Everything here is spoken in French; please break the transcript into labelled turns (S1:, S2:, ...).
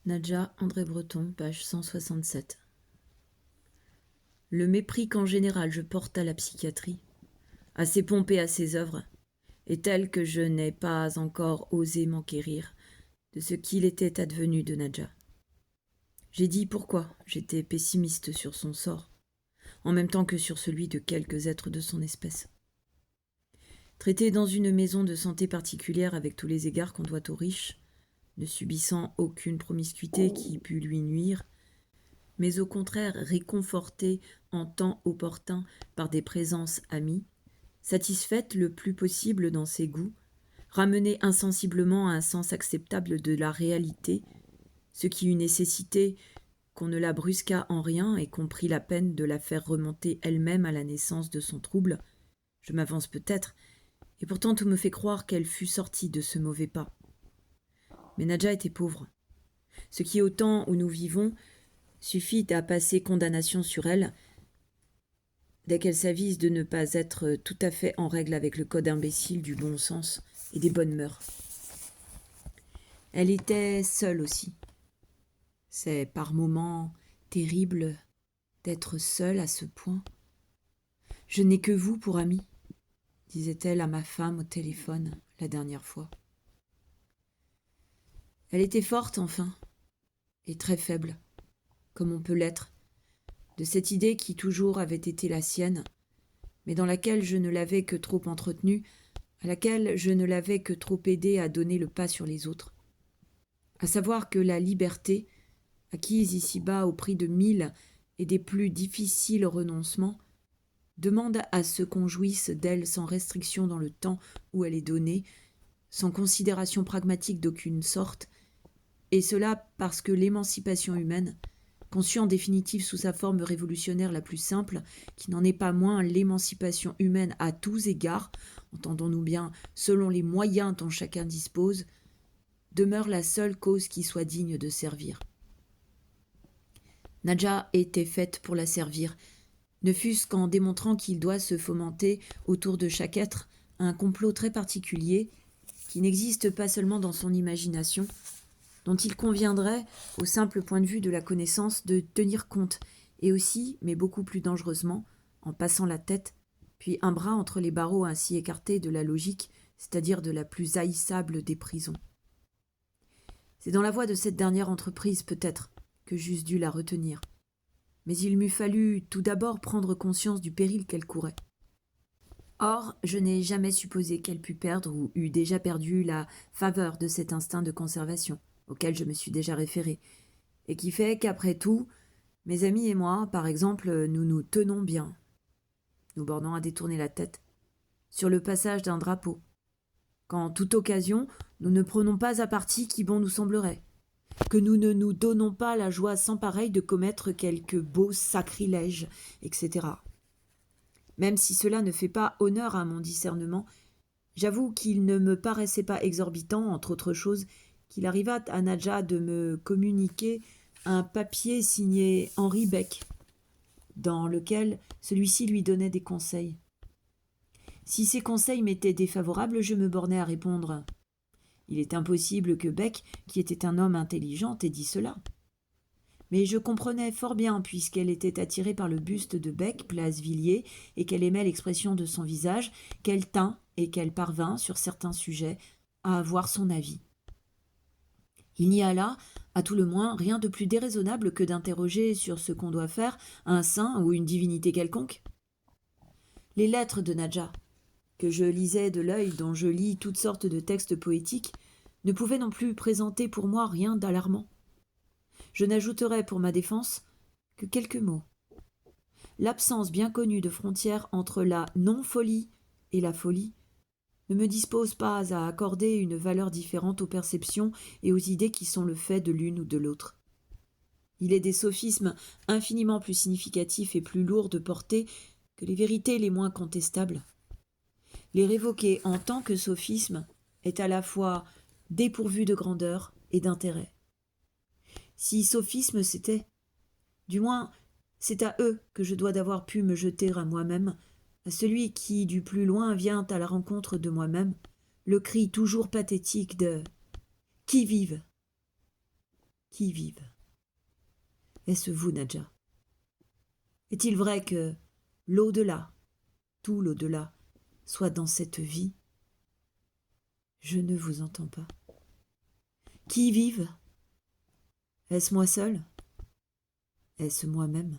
S1: Nadja André Breton, page 167. Le mépris qu'en général je porte à la psychiatrie, à ses pompes et à ses œuvres, est tel que je n'ai pas encore osé m'enquérir de ce qu'il était advenu de Nadja. J'ai dit pourquoi j'étais pessimiste sur son sort, en même temps que sur celui de quelques êtres de son espèce. Traité dans une maison de santé particulière avec tous les égards qu'on doit aux riches, ne subissant aucune promiscuité qui pût lui nuire, mais au contraire réconforté en temps opportun par des présences amies, satisfaite le plus possible dans ses goûts, ramenée insensiblement à un sens acceptable de la réalité, ce qui eut nécessité qu'on ne la brusquât en rien et qu'on prît la peine de la faire remonter elle-même à la naissance de son trouble, je m'avance peut-être, et pourtant tout me fait croire qu'elle fût sortie de ce mauvais pas. Mais Nadja était pauvre, ce qui au temps où nous vivons suffit à passer condamnation sur elle, dès qu'elle s'avise de ne pas être tout à fait en règle avec le code imbécile du bon sens et des bonnes mœurs. Elle était seule aussi. C'est par moments terrible d'être seule à ce point. « Je n'ai que vous pour amie », disait-elle à ma femme au téléphone la dernière fois. Elle était forte enfin, et très faible, comme on peut l'être, de cette idée qui toujours avait été la sienne, mais dans laquelle je ne l'avais que trop entretenue, à laquelle je ne l'avais que trop aidée à donner le pas sur les autres. À savoir que la liberté, acquise ici-bas au prix de 1000 et des plus difficiles renoncements, demande à ce qu'on jouisse d'elle sans restriction dans le temps où elle est donnée, sans considération pragmatique d'aucune sorte, et cela parce que l'émancipation humaine, conçue en définitive sous sa forme révolutionnaire la plus simple, qui n'en est pas moins l'émancipation humaine à tous égards, entendons-nous bien, selon les moyens dont chacun dispose, demeure la seule cause qui soit digne de servir. Nadja était faite pour la servir, ne fût-ce qu'en démontrant qu'il doit se fomenter autour de chaque être un complot très particulier qui n'existe pas seulement dans son imagination, dont il conviendrait, au simple point de vue de la connaissance, de tenir compte, et aussi, mais beaucoup plus dangereusement, en passant la tête, puis un bras entre les barreaux ainsi écartés de la logique, c'est-à-dire de la plus haïssable des prisons. C'est dans la voie de cette dernière entreprise, peut-être, que j'eusse dû la retenir. Mais il m'eût fallu tout d'abord prendre conscience du péril qu'elle courait. Or, je n'ai jamais supposé qu'elle pût perdre ou eût déjà perdu la faveur de cet instinct de conservation, auquel je me suis déjà référé, et qui fait qu'après tout, mes amis et moi, par exemple, nous nous tenons bien, nous bornons à détourner la tête, sur le passage d'un drapeau, qu'en toute occasion, nous ne prenons pas à partie qui bon nous semblerait, que nous ne nous donnons pas la joie sans pareille de commettre quelque beau sacrilège, etc. Même si cela ne fait pas honneur à mon discernement, j'avoue qu'il ne me paraissait pas exorbitant, entre autres choses, qu'il arrivât à Nadja de me communiquer un papier signé Henri Beck, dans lequel celui-ci lui donnait des conseils. Si ces conseils m'étaient défavorables, je me bornais à répondre « Il est impossible que Beck, qui était un homme intelligent, ait dit cela. » Mais je comprenais fort bien, puisqu'elle était attirée par le buste de Beck, place Villiers, et qu'elle aimait l'expression de son visage, qu'elle tint et qu'elle parvint, sur certains sujets, à avoir son avis. Il n'y a là, à tout le moins, rien de plus déraisonnable que d'interroger sur ce qu'on doit faire un saint ou une divinité quelconque. Les lettres de Nadja, que je lisais de l'œil dont je lis toutes sortes de textes poétiques, ne pouvaient non plus présenter pour moi rien d'alarmant. Je n'ajouterai pour ma défense que quelques mots. L'absence bien connue de frontière entre la non-folie et la folie ne me dispose pas à accorder une valeur différente aux perceptions et aux idées qui sont le fait de l'une ou de l'autre. Il est des sophismes infiniment plus significatifs et plus lourds de portée que les vérités les moins contestables. Les révoquer en tant que sophisme est à la fois dépourvu de grandeur et d'intérêt. Si sophisme c'était, du moins c'est à eux que je dois d'avoir pu me jeter à moi-même, à celui qui du plus loin vient à la rencontre de moi-même, le cri toujours pathétique de « Qui vive ?» Qui vive? Est-ce vous, Nadja? Est-il vrai que l'au-delà, tout l'au-delà, soit dans cette vie? Je ne vous entends pas. Qui vive? Est-ce moi seul? Est-ce moi-même?